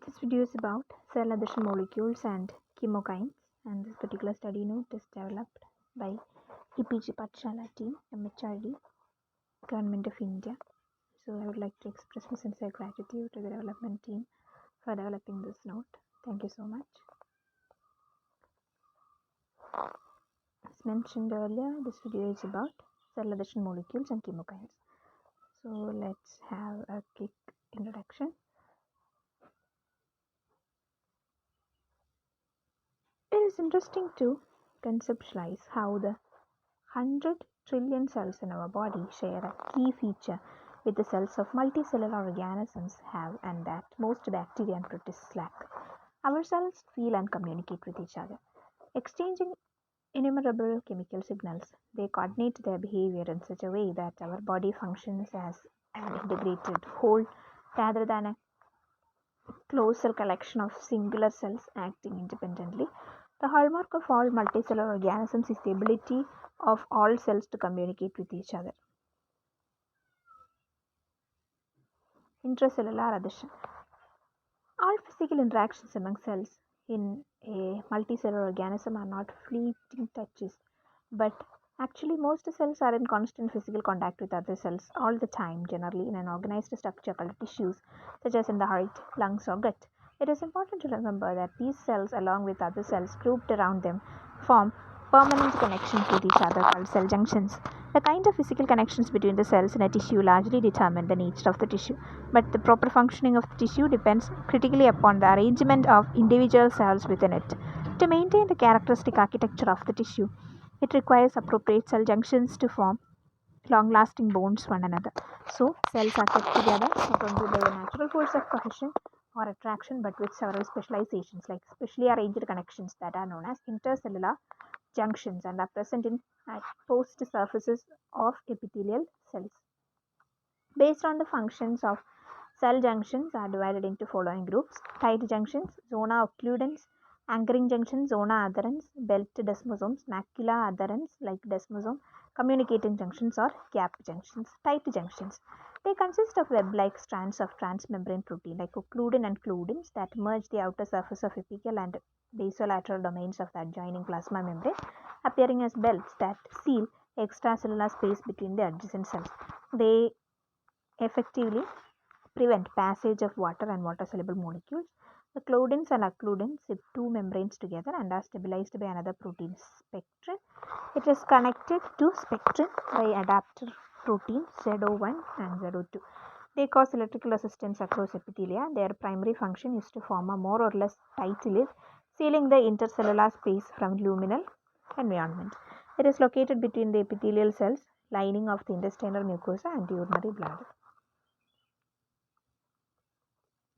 This video is about cell adhesion molecules and chemokines, and this particular study note is developed by EPG Pathshala team, MHRD, Government of India. So I would like to express my sincere gratitude to the development team for developing this note. Thank you so much. As mentioned earlier, this video is about cell adhesion molecules and chemokines. So let's have a quick introduction. It is interesting to conceptualize how the 100 trillion cells in our body share a key feature with the cells of multicellular organisms have, and that most bacteria and protists lack. Our cells feel and communicate with each other, exchanging innumerable chemical signals. They coordinate their behavior in such a way that our body functions as an integrated whole rather than a closer collection of singular cells acting independently. The hallmark of all multicellular organisms is the ability of all cells to communicate with each other. Intracellular adhesion. All physical interactions among cells in a multicellular organism are not fleeting touches, but actually most cells are in constant physical contact with other cells all the time, generally in an organized structure called tissues, such as in the heart, lungs, or gut. It is important to remember that these cells, along with other cells grouped around them, form permanent connections with each other called cell junctions. The kind of physical connections between the cells in a tissue largely determine the nature of the tissue, but the proper functioning of the tissue depends critically upon the arrangement of individual cells within it. To maintain the characteristic architecture of the tissue, it requires appropriate cell junctions to form long-lasting bonds one another. So, cells are kept together not only by the natural force of cohesion or attraction, but with several specializations like specially arranged connections that are known as intercellular junctions and are present in exposed surfaces of epithelial cells. Based on the functions of cell junctions are divided into following groups: tight junctions, zona occludens, anchoring junctions, zona adherens, belt desmosomes, macula adherens like desmosome, communicating junctions or gap junctions. Tight junctions. They consist of web-like strands of transmembrane protein like occludin and cludins that merge the outer surface of apical and basolateral domains of the adjoining plasma membrane, appearing as belts that seal extracellular space between the adjacent cells. They effectively prevent passage of water and water-soluble molecules. The cludins and occludins zip two membranes together and are stabilized by another protein, spectrin. It is connected to spectrin by adapter protein ZO1 and ZO2. They cause electrical resistance across epithelia. Their primary function is to form a more or less tight lid, sealing the intercellular space from luminal environment. It is located between the epithelial cells lining of the intestinal mucosa and the urinary bladder.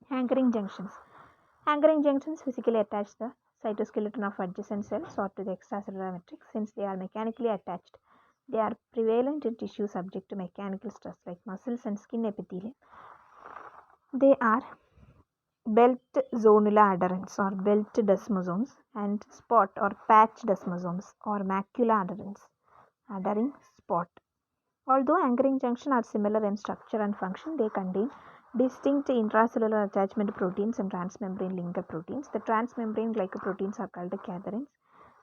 Anchoring junctions. Anchoring junctions physically attach the cytoskeleton of adjacent cells or to the extracellular matrix. Since they are mechanically attached, they are prevalent in tissue subject to mechanical stress like muscles and skin epithelium. They are belt zonula adherents or belt desmosomes and spot or patch desmosomes or macula adherents, adhering spot. Although anchoring junctions are similar in structure and function, they contain distinct intracellular attachment proteins and transmembrane linker proteins. The transmembrane glycoproteins are called cadherins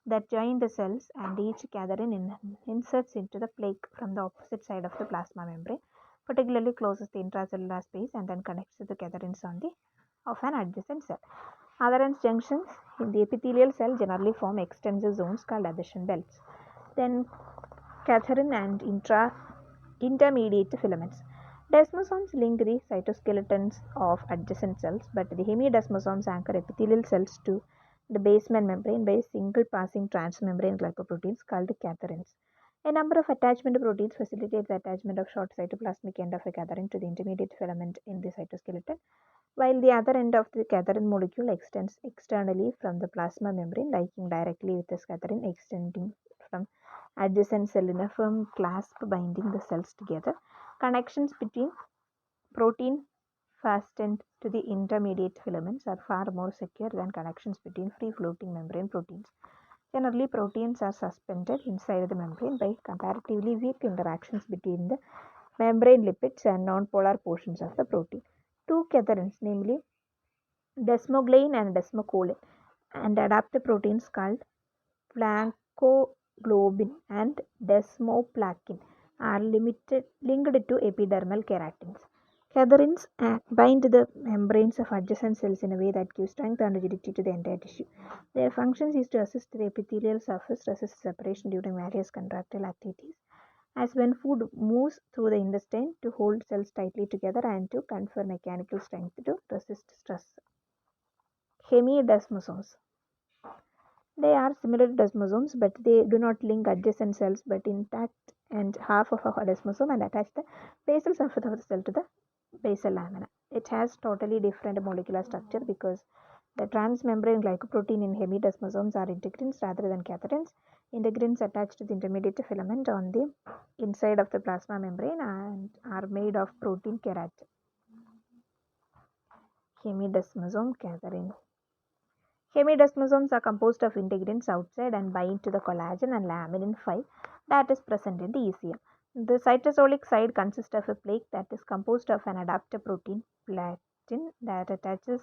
that join the cells, and each cadherin inserts into the plaque from the opposite side of the plasma membrane, particularly closes the intracellular space and then connects to the cadherins of an adjacent cell. Adherens junctions in the epithelial cell generally form extensive zones called adhesion belts. Then cadherin and intermediate filaments. Desmosomes link the cytoskeletons of adjacent cells, but the hemidesmosomes anchor epithelial cells to the basement membrane by single passing transmembrane glycoproteins called cadherins. A number of attachment proteins facilitate the attachment of short cytoplasmic end of a cadherin to the intermediate filament in the cytoskeleton, while the other end of the cadherin molecule extends externally from the plasma membrane, linking directly with the cadherin extending from adjacent cell in a firm clasp binding the cells together. Connections between protein fastened to the intermediate filaments are far more secure than connections between free-floating membrane proteins. Generally, proteins are suspended inside the membrane by comparatively weak interactions between the membrane lipids and nonpolar portions of the protein. Two cadherins, namely desmoglein and desmocolin, and adaptive proteins called plankoglobin and desmoplakin are linked to epidermal keratins. Catharins bind the membranes of adjacent cells in a way that gives strength and rigidity to the entire tissue. Their function is to assist the epithelial surface resist separation during various contractile activities, as when food moves through the intestine, to hold cells tightly together and to confer mechanical strength to resist stress. Hemidesmosomes. They are similar to desmosomes, but they do not link adjacent cells but intact and half of a desmosome and attach the basal surface of the cell to the basal lamina. It has totally different molecular structure because the transmembrane glycoprotein in hemidesmosomes are integrins rather than catharins. Integrins attach to the intermediate filament on the inside of the plasma membrane and are made of protein keratin. Hemidesmosome catharin. Hemidesmosomes are composed of integrins outside and bind to the collagen and laminin 5 that is present in the ECM. The cytosolic side consists of a plaque that is composed of an adaptive protein, platin, that attaches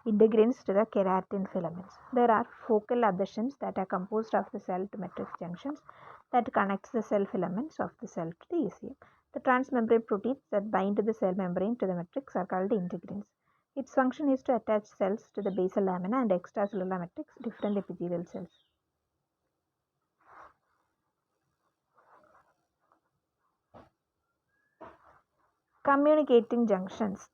integrins to the keratin filaments. There are focal adhesions that are composed of the cell to matrix junctions that connects the cell filaments of the cell to the ECM. The transmembrane proteins that bind the cell membrane to the matrix are called integrins. Its function is to attach cells to the basal lamina and extracellular matrix, different epithelial cells. Communicating junctions.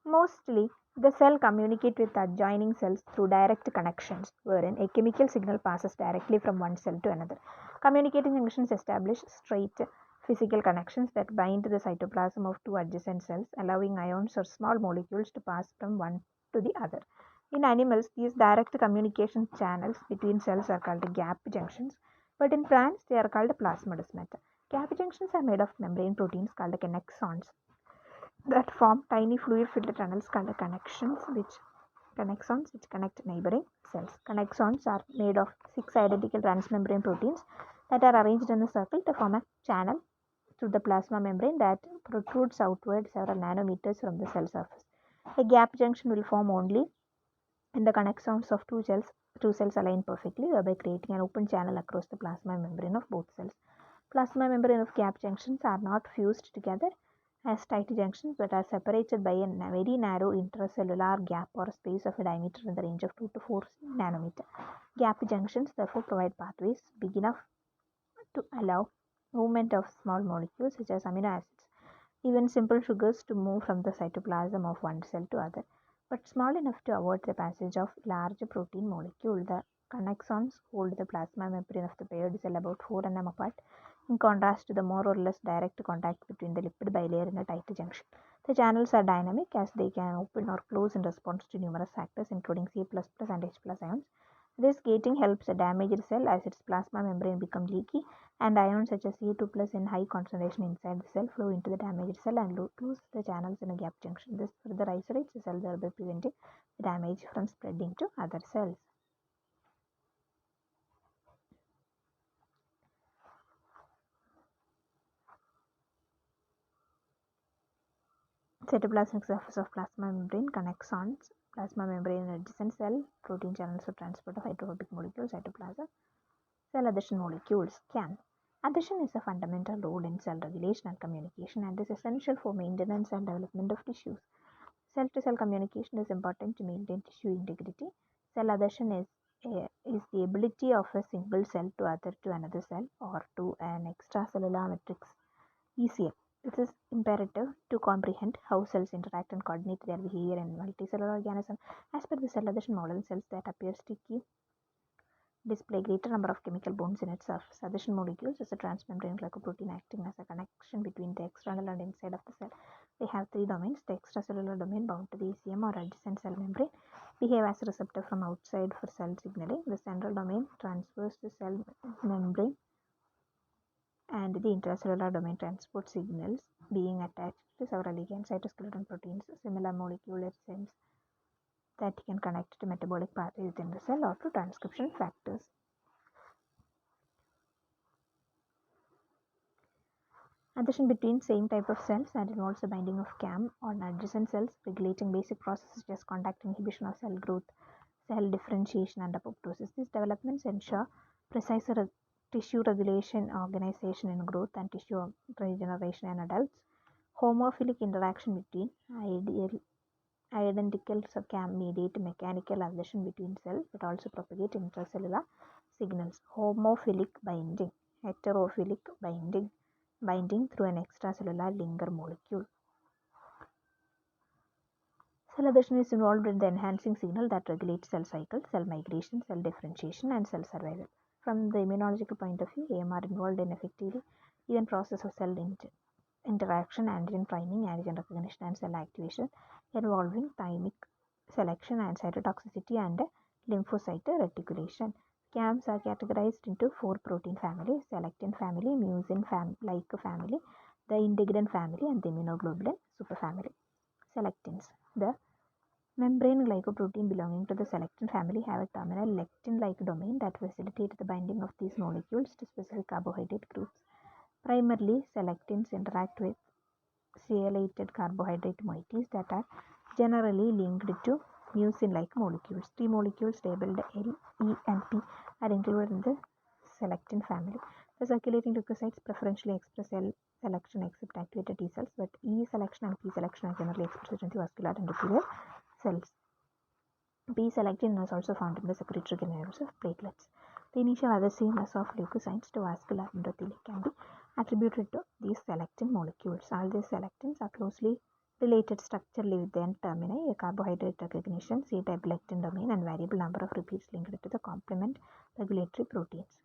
Mostly, the cell communicates with adjoining cells through direct connections, wherein a chemical signal passes directly from one cell to another. Communicating junctions establish straight physical connections that bind the cytoplasm of two adjacent cells, allowing ions or small molecules to pass from one to the other. In animals, these direct communication channels between cells are called gap junctions, but in plants, they are called plasmodesmata. Gap junctions are made of membrane proteins called connexons that form tiny fluid-filled tunnels called connexons which connect neighboring cells. Connexons are made of 6 identical transmembrane proteins that are arranged in a circle to form a channel through the plasma membrane that protrudes outward several nanometers from the cell surface. A gap junction will form only in the connexons of two cells aligned perfectly, thereby creating an open channel across the plasma membrane of both cells. Plasma membrane of gap junctions are not fused together as tight junctions but are separated by a very narrow intracellular gap or space of a diameter in the range of 2 to 4 nanometer. Gap junctions therefore provide pathways big enough to allow movement of small molecules such as amino acids, even simple sugars, to move from the cytoplasm of one cell to other, but small enough to avoid the passage of large protein molecule. The connexons hold the plasma membrane of the paired cell about 4 nm apart, in contrast to the more or less direct contact between the lipid bilayer in a tight junction. The channels are dynamic as they can open or close in response to numerous factors including C++ and H+ ions. This gating helps a damaged cell as its plasma membrane become leaky and ions such as Ca2+ in high concentration inside the cell flow into the damaged cell and close the channels in a gap junction. This further isolates the cell, thereby preventing the damage from spreading to other cells. Cytoplasmic surface of plasma membrane, connexons, plasma membrane adjacent cell, protein channels for transport of hydrophobic molecules, cytoplasm, cell adhesion molecules. CAN. Adhesion is a fundamental role in cell regulation and communication and is essential for maintenance and development of tissues. Cell-to-cell communication is important to maintain tissue integrity. Cell adhesion is the ability of a single cell to adhere to another cell or to an extracellular matrix, ECM. It is imperative to comprehend how cells interact and coordinate their behavior in multicellular organism. As per the cell adhesion model, cells that appear sticky display greater number of chemical bonds in its surface. Adhesion molecules is a transmembrane glycoprotein acting as a connection between the external and inside of the cell. They have three domains. The extracellular domain bound to the ECM or adjacent cell membrane behave as a receptor from outside for cell signaling. The central domain transfers the cell membrane and the intracellular domain transport signals being attached to several ligand cytoskeleton proteins, similar molecular enzymes that can connect to metabolic pathways within the cell or to transcription factors. Adhesion between same type of cells and involves the binding of CAM on adjacent cells, regulating basic processes such as contact inhibition of cell growth, cell differentiation, and apoptosis. These developments ensure precise tissue regulation, organization in growth, and tissue regeneration in adults. Homophilic interaction between identical can mediate mechanical adhesion between cells but also propagate intracellular signals. Homophilic binding, heterophilic binding through an extracellular linker molecule. Cell adhesion is involved in the enhancing signal that regulates cell cycle, cell migration, cell differentiation, and cell survival. From the immunological point of view, AMR involved in effectively even process of cell interaction, antigen priming, antigen recognition, and cell activation involving thymic selection and cytotoxicity and lymphocyte reticulation. CAMs are categorized into 4 protein families: selectin family, mucin-like family, the integrin family, and the immunoglobulin superfamily. Selectins. The membrane glycoprotein belonging to the selectin family have a terminal lectin-like domain that facilitates the binding of these molecules to specific carbohydrate groups. Primarily, selectins interact with sialylated carbohydrate moieties that are generally linked to mucin-like molecules. 3 molecules labeled L, E, and P are included in the selectin family. The circulating leukocytes preferentially express L selection except activated T cells, but E selection and P selection are generally expressed in the vascular endothelial cells. P-selectin is also found in the secretory granules of platelets. The initial adhesiveness of leukocytes to vascular endothelium can be attributed to these selectin molecules. All these selectins are closely related structurally with the N-termini, a carbohydrate recognition, C-type lectin domain, and variable number of repeats linked to the complement regulatory proteins.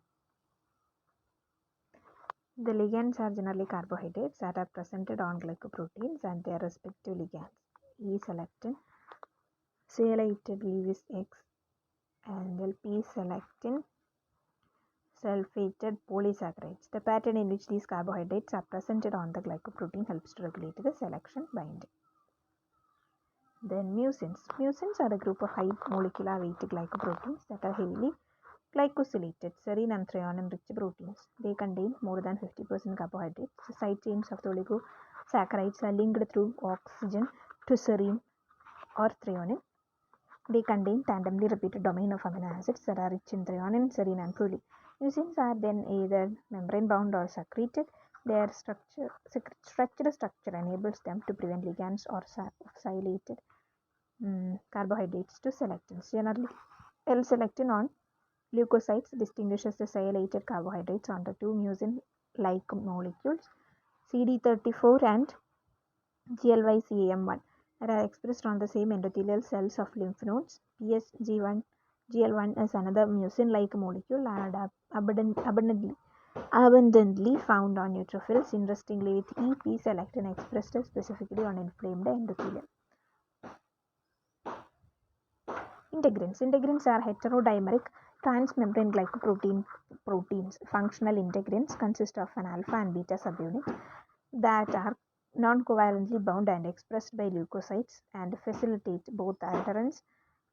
The ligands are generally carbohydrates that are presented on glycoproteins and their respective ligands. E-selectin, sialylated Lewis X, and P-selectin, sulfated polysaccharides. The pattern in which these carbohydrates are presented on the glycoprotein helps to regulate the selection binding. Then mucins. Mucins are a group of high molecular weight glycoproteins that are heavily glycosylated, serine and threonine rich proteins. They contain more than 50% carbohydrates. The side chains of the oligosaccharides are linked through oxygen to serine or threonine. They contain tandemly repeated domain of amino acids that are rich in threonine, serine, and proline. Mucins are then either membrane bound or secreted. Their structural structure enables them to prevent ligands or sialylated carbohydrates to selectins. Generally, L-selectin on leukocytes distinguishes the sialylated carbohydrates onto two mucin-like molecules, CD34 and GLYCAM1, that are expressed on the same endothelial cells of lymph nodes. PSGL1 is another mucin-like molecule and abundantly found on neutrophils. Interestingly, with EP-selectin expressed specifically on inflamed endothelium. Integrins are heterodimeric transmembrane glycoproteins. Functional integrins consist of an alpha and beta subunit that are non-covalently bound and expressed by leukocytes and facilitate both adherence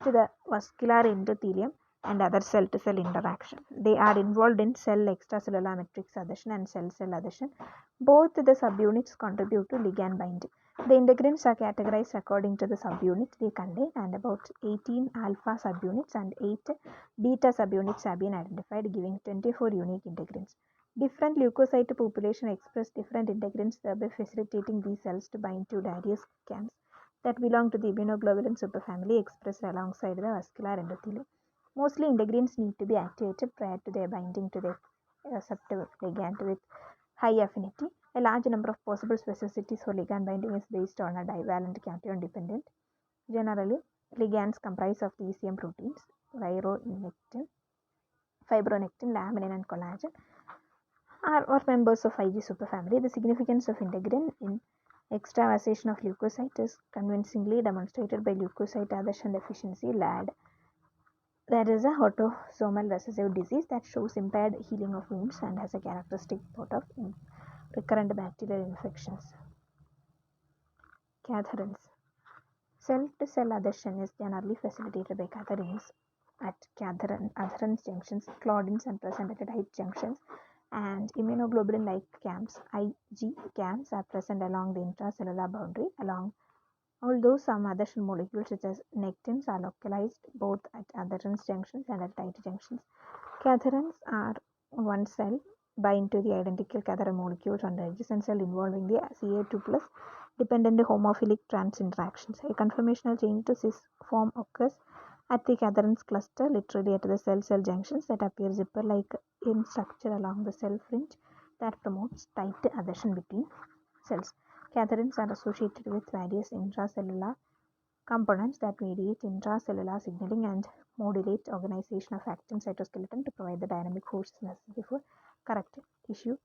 to the vascular endothelium and other cell-to-cell interaction. They are involved in cell extracellular matrix adhesion and cell-cell adhesion. Both the subunits contribute to ligand binding. The integrins are categorized according to the subunit they contain, and about 18 alpha subunits and 8 beta subunits have been identified, giving 24 unique integrins. Different leukocyte population express different integrins, thereby facilitating these cells to bind to various CAMs that belong to the immunoglobulin superfamily expressed alongside the vascular endothelium. Mostly integrins need to be activated prior to their binding to the receptor ligand with high affinity. A large number of possible specificities for ligand binding is based on a divalent cation dependent. Generally, ligands comprise of the ECM proteins, fibronectin, laminin, and collagen, are members of Ig superfamily. The significance of integrin in extravasation of leukocyte is convincingly demonstrated by leukocyte adhesion deficiency (LAD). That is a autosomal recessive disease that shows impaired healing of wounds and has a characteristic plot of recurrent bacterial infections. Cadherins. Cell-to-cell adhesion is generally facilitated by cadherins at adherens junctions. Claudins are present at tight junctions And immunoglobulin-like CAMs, Ig CAMs, are present along the intracellular boundary, although some adhesion molecules such as nectins are localized both at adherence junctions and at tight junctions. Cadherins are one cell bind to the identical cadherin molecules on the adjacent cell involving the Ca2 plus dependent homophilic trans interactions. A conformational change to cis form occurs at the cadherins cluster, literally at the cell-cell junctions, that appear zipper-like in structure along the cell fringe that promotes tight adhesion between cells. Cadherins are associated with various intracellular components that mediate intracellular signaling and modulate organization of actin cytoskeleton to provide the dynamic forces necessary for correct tissue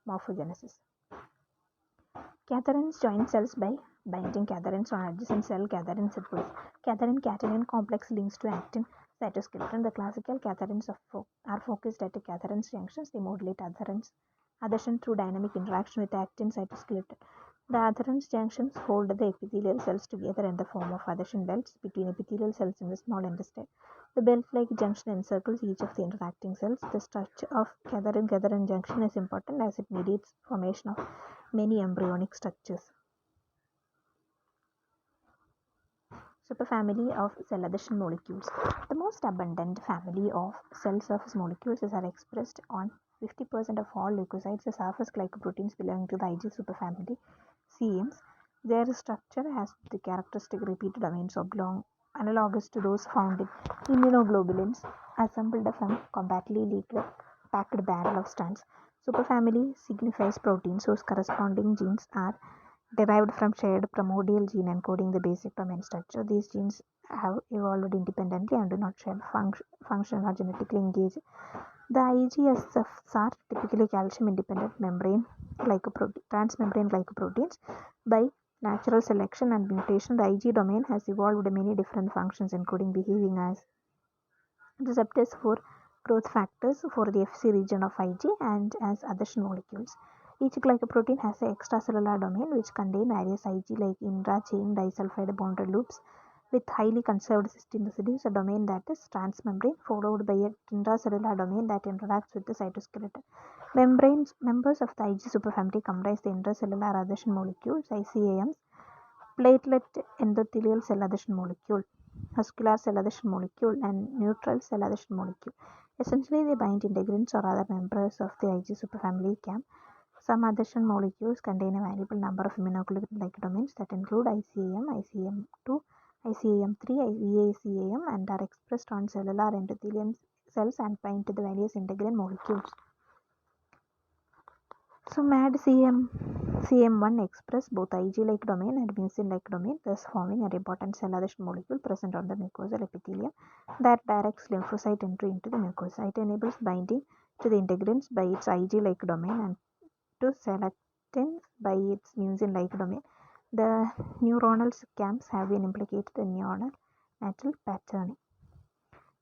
morphogenesis. Cadherins join cells by binding cadherins on adjacent cell cadherin zippers. Cadherin-catenin complex links to actin cytoskeleton. The classical cadherins are focused at the cadherin junctions. They modulate adhesion through dynamic interaction with the actin cytoskeleton. The adherent junctions hold the epithelial cells together in the form of adhesion belts between epithelial cells in the small intestine. The belt-like junction encircles each of the interacting cells. The structure of cadherin-cadherin junction is important as it mediates formation of many embryonic structures. Superfamily of cell adhesion molecules. The most abundant family of cell surface molecules are expressed on 50% of all leukocytes. The surface glycoproteins belonging to the Ig superfamily, CMs. Their structure has the characteristic repeated domains analogous to those found in immunoglobulins, assembled from compactly packed barrel of strands. Superfamily signifies proteins whose corresponding genes are derived from shared primordial gene encoding the basic domain structure. These genes have evolved independently and do not share function or genetically engage. The IGSFs are typically calcium independent transmembrane glycoproteins. By natural selection and mutation, the Ig domain has evolved many different functions, including behaving as receptors for growth factors for the Fc region of Ig and as adhesion molecules. Each glycoprotein has an extracellular domain which contain various Ig like intra-chain disulfide bonded loops with highly conserved cysteine residues, a domain that is transmembrane, followed by an intracellular domain that interacts with the cytoskeleton. Members of the Ig superfamily comprise the intracellular adhesion molecules, ICAMs, platelet endothelial cell adhesion molecule, muscular cell adhesion molecule, and neutral cell adhesion molecule. Essentially, they bind integrins or other members of the Ig superfamily CAM. Some adhesion molecules contain a variable number of immunoglobulin-like domains that include ICAM, ICAM2, ICAM3, VACAM, and are expressed on cellular endothelial cells and bind to the various integrin molecules. So CM1 express both Ig-like domain and mucin-like domain, thus forming an important cell adhesion molecule present on the mucosal epithelium that directs lymphocyte entry into the mucosa. It enables binding to the integrins by its Ig-like domain and to selectins by its mucin-like domain. The neuronal CAMs have been implicated in neonatal patterning.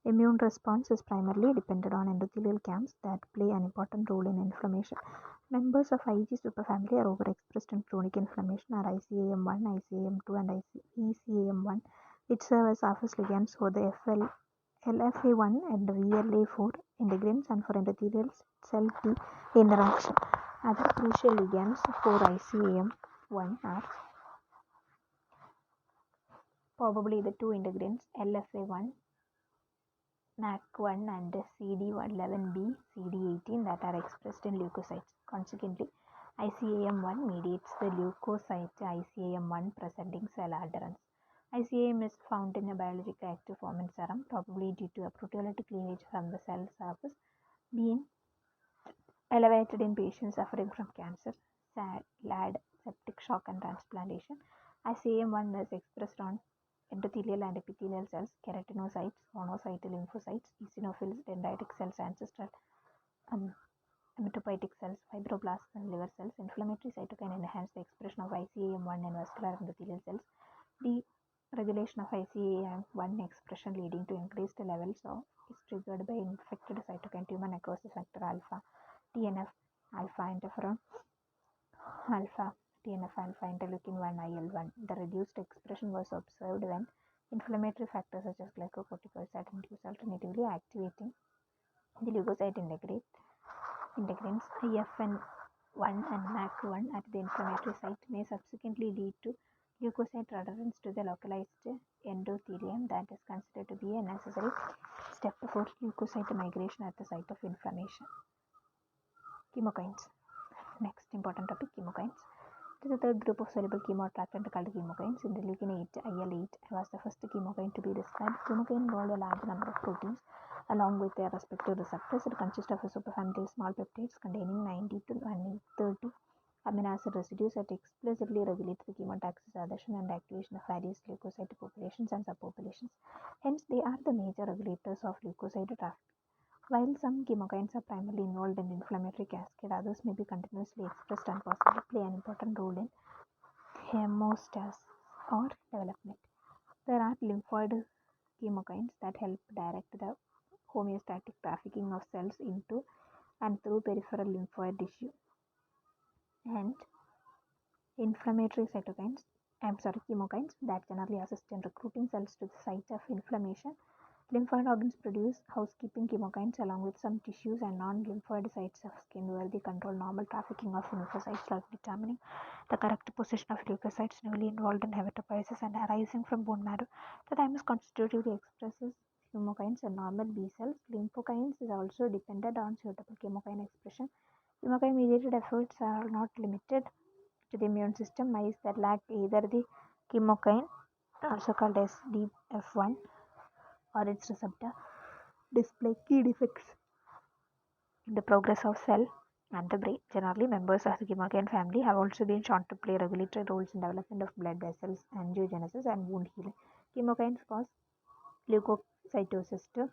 Immune response is primarily dependent on endothelial CAMs that play an important role in inflammation. Members of Ig superfamily are overexpressed in chronic inflammation are ICAM1, ICAM2, and ECAM1, which serve as surface ligands for the LFA1 and VLA4 integrins and for endothelial cell T interaction. Other crucial ligands for ICAM1 are probably the two integrins LFA1, NAC1, and CD11B, CD18 that are expressed in leukocytes. Consequently, ICAM1 mediates the leukocyte ICAM1 presenting cell adherence. ICAM is found in a biologically active form in serum, probably due to a proteolytic cleavage from the cell surface being elevated in patients suffering from cancer, SAD, septic shock, and transplantation. ICAM1 is expressed on endothelial and epithelial cells, keratinocytes, monocyte lymphocytes, eosinophils, dendritic cells, ancestral hematopoietic cells, fibroblasts, and liver cells. Inflammatory cytokine enhance the expression of ICAM1 in vascular endothelial cells. The regulation of ICAM1 expression leading to increased levels is triggered by infected cytokine tumor necrosis factor alpha, TNF alpha, interferon alpha, TNF alpha, interleukin 1, IL-1. The reduced expression was observed when inflammatory factors such as glycocorticoids are induced, alternatively activating the leukocyte integrins IFN1 and MAC1 at the inflammatory site may subsequently lead to leukocyte adherence to the localized endothelium that is considered to be a necessary step for leukocyte migration at the site of inflammation. Chemokines. Next important topic, chemokines. It is the third group of soluble chemoattractant called chemokines. Interleukin 8, IL-8 was the first chemokine to be described. Chemokine involved a large number of proteins along with their respective receptors. It consists of a superfamily of small peptides containing 90 to 130 amino acid residues that explicitly regulate the chemotaxis adhesion and activation of various leukocyte populations and subpopulations. Hence, they are the major regulators of leukocyte traffic. While some chemokines are primarily involved in inflammatory cascade, others may be continuously expressed and possibly play an important role in hemostasis or development. There are lymphoid chemokines that help direct the homeostatic trafficking of cells into and through peripheral lymphoid tissue, and inflammatory chemokines that generally assist in recruiting cells to the site of inflammation. Lymphoid organs produce housekeeping chemokines along with some tissues and non-lymphoid sites of skin where they control normal trafficking of lymphocytes, like determining the correct position of leukocytes newly involved in hematopoiesis and arising from bone marrow. The thymus constitutively expresses chemokines in normal B cells. Lymphokines is also dependent on suitable chemokine expression. Chemokine-mediated efforts are not limited to the immune system. Mice that lack either the chemokine, also called as DF1, or its receptor, display key defects in the progress of cell and the brain. Generally, members of the chemokine family have also been shown to play regulatory roles in development of blood vessels, angiogenesis, and wound healing. Chemokines cause leukocytosis to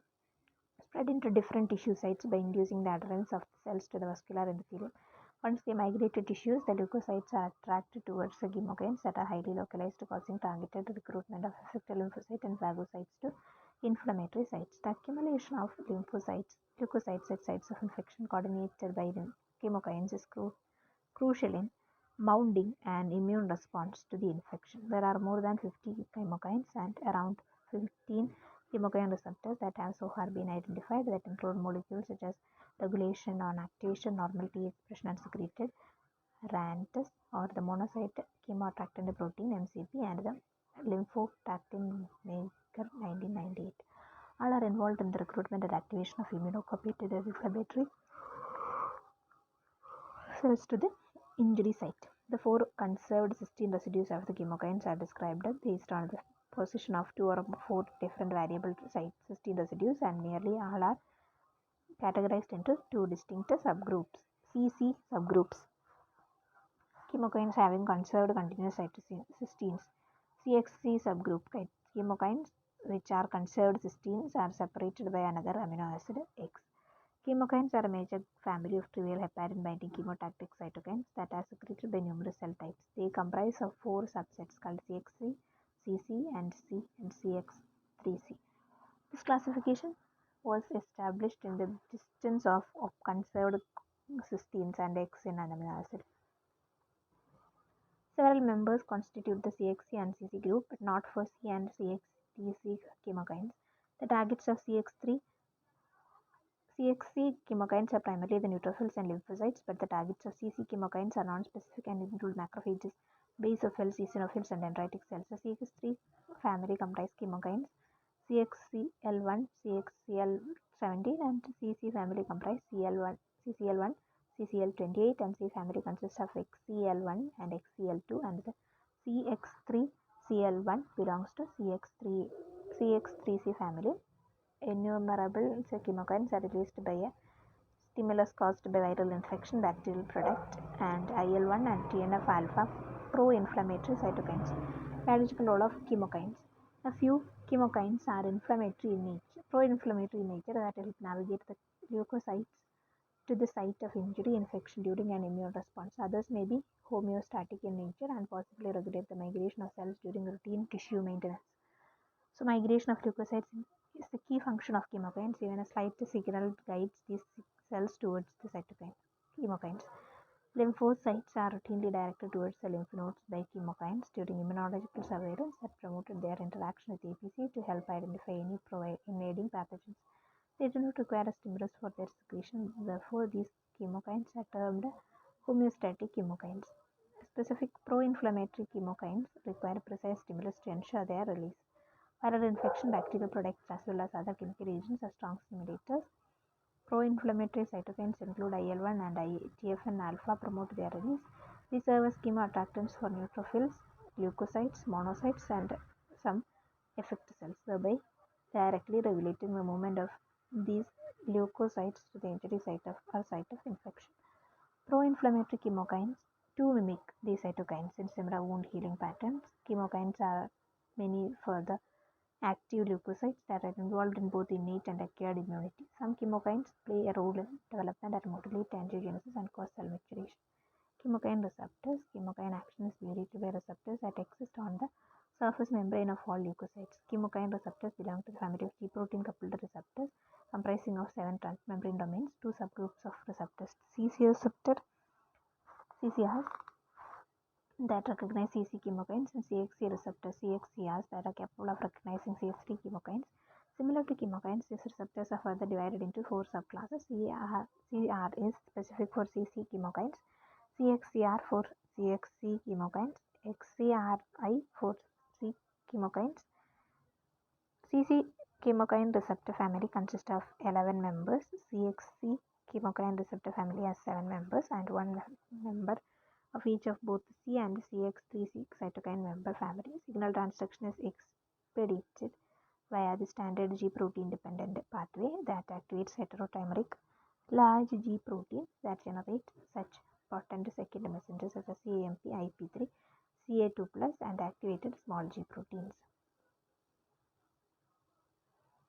spread into different tissue sites by inducing the adherence of the cells to the vascular endothelium. Once they migrate to tissues, the leukocytes are attracted towards the chemokines that are highly localized, causing targeted recruitment of effector lymphocytes and phagocytes to inflammatory sites. The accumulation of leukocytes at sites of infection coordinated by chemokines is crucial in mounting an immune response to the infection. There are more than 50 chemokines and around 15 chemokine receptors that have so far been identified, that include molecules such as regulation on activation, normality, expression, and secreted RANTES, or the monocyte chemoattractant protein MCP, and the lymphotactin maker 1998. All are involved in the recruitment and activation of immunocompetitive inflammatory cells to the injury site. The 4 conserved cysteine residues of the chemokines are described based on the position of 2 or 4 different variable cysteine residues, and nearly all are categorized into 2 distinct subgroups. CC subgroups. Chemokines having conserved continuous cysteines. CXC subgroup. Chemokines which are conserved cysteines are separated by another amino acid X. Chemokines are a major family of trivial heparin-binding chemotactic cytokines that are secreted by numerous cell types. They comprise of 4 subsets called CXC, CC, and C, and CX3C. This classification was established in the distance of conserved cysteines and X in an amino acid. Several members constitute the CXC and CC group, but not for C and CXTC chemokines. The targets of CXC chemokines are primarily the neutrophils and lymphocytes, but the targets of CC chemokines are non-specific and include macrophages, basophils, eosinophils, and dendritic cells. The CX3 family comprise chemokines CXCL1, CXCL17, and CC family comprise CCL1, CCL28, and C family consists of XCL1 and XCL2, and the CX3CL1 belongs to CX3C family. Innumerable chemokines are released by a stimulus caused by viral infection, bacterial product, and IL-1 and TNF-alpha pro-inflammatory cytokines. Biological role of chemokines. A few chemokines are inflammatory in nature, pro-inflammatory in nature, that help navigate the leukocytes to the site of injury infection during an immune response. Others may be homeostatic in nature and possibly regulate the migration of cells during routine tissue maintenance. So migration of leukocytes is the key function of chemokines. Even a slight signal guides these cells towards the chemokines. Lymphocytes are routinely directed towards the lymph nodes by chemokines during immunological surveillance that promoted their interaction with APC to help identify any invading pathogens. They do not require a stimulus for their secretion, therefore, these chemokines are termed homeostatic chemokines. Specific pro inflammatory chemokines require precise stimulus to ensure their release. Viral infection, bacterial products, as well as other chemical agents are strong stimulators. Pro-inflammatory cytokines include IL-1 and TNF-alpha promote their release. These serve as chemoattractants for neutrophils, leukocytes, monocytes, and some effector cells, thereby directly regulating the movement of these leukocytes to the injury site or site of infection. Pro-inflammatory chemokines to mimic these cytokines in similar wound healing patterns. Chemokines are many for the active leukocytes that are involved in both innate and acquired immunity. Some chemokines play a role in development and modulate angiogenesis and cause cell maturation. Chemokine receptors. Chemokine action is mediated by receptors that exist on the surface membrane of all leukocytes. Chemokine receptors belong to the family of G protein coupled receptors comprising of 7 transmembrane domains, 2 subgroups of receptors, CC receptor, CCRs that recognize CC chemokines and CXC receptors, CXCRs that are capable of recognizing CH3 chemokines. Similar to chemokines, these receptors are further divided into 4 subclasses. CR is specific for CC chemokines, CXCR for CXC chemokines, XCRI for C chemokines. CC chemokine receptor family consists of 11 members. CXC chemokine receptor family has 7 members and 1 member of each of both C and CX3 cytokine member family. Signal transduction is expedited via the standard G protein dependent pathway that activates heterotrimeric large G proteins that generate such potent secondary messengers such as CAMP, IP3, CA2+, and activated small G proteins.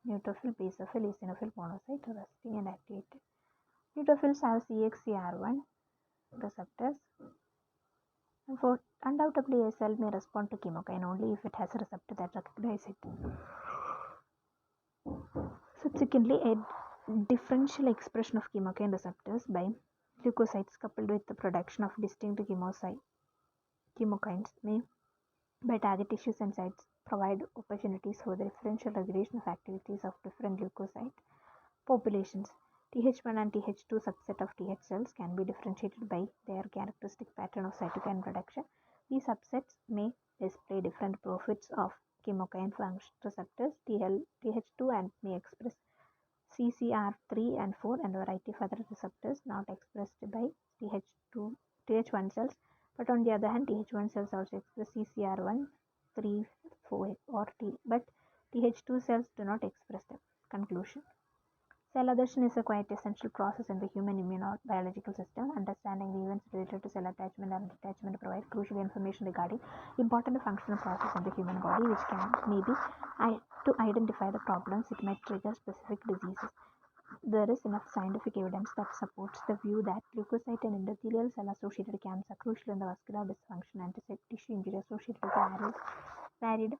Neutrophil, basophil, eosinophil, monocyte, resting and activated. Neutrophils have CXCR1 receptors. For undoubtedly, a cell may respond to chemokine only if it has a receptor that recognizes it. Subsequently, a differential expression of chemokine receptors by leukocytes coupled with the production of distinct chemokines may, by target tissues and sites, provide opportunities for the differential regulation of activities of different leukocyte populations. Th1 and Th2 subset of Th cells can be differentiated by their characteristic pattern of cytokine production. These subsets may display different profiles of chemokine function receptors Th2 and may express CCR3 and 4 and a variety of other receptors not expressed by Th1 cells, but on the other hand, Th1 cells also express CCR1, 3, 4 or T, but Th2 cells do not express them. Conclusion. Cell adhesion is a quite essential process in the human immunobiological system. Understanding the events related to cell attachment and detachment provide crucial information regarding important functional process in the human body, which can maybe to identify the problems it might trigger specific diseases. There is enough scientific evidence that supports the view that leukocyte and endothelial cell associated camps are crucial in the vascular dysfunction and tissue injury associated with varied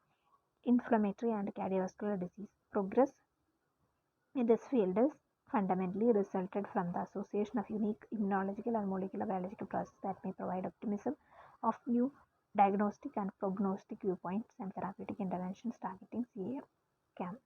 inflammatory and cardiovascular disease. Progress in this field is fundamentally resulted from the association of unique immunological and molecular biological processes that may provide optimism of new diagnostic and prognostic viewpoints and therapeutic interventions targeting CAM.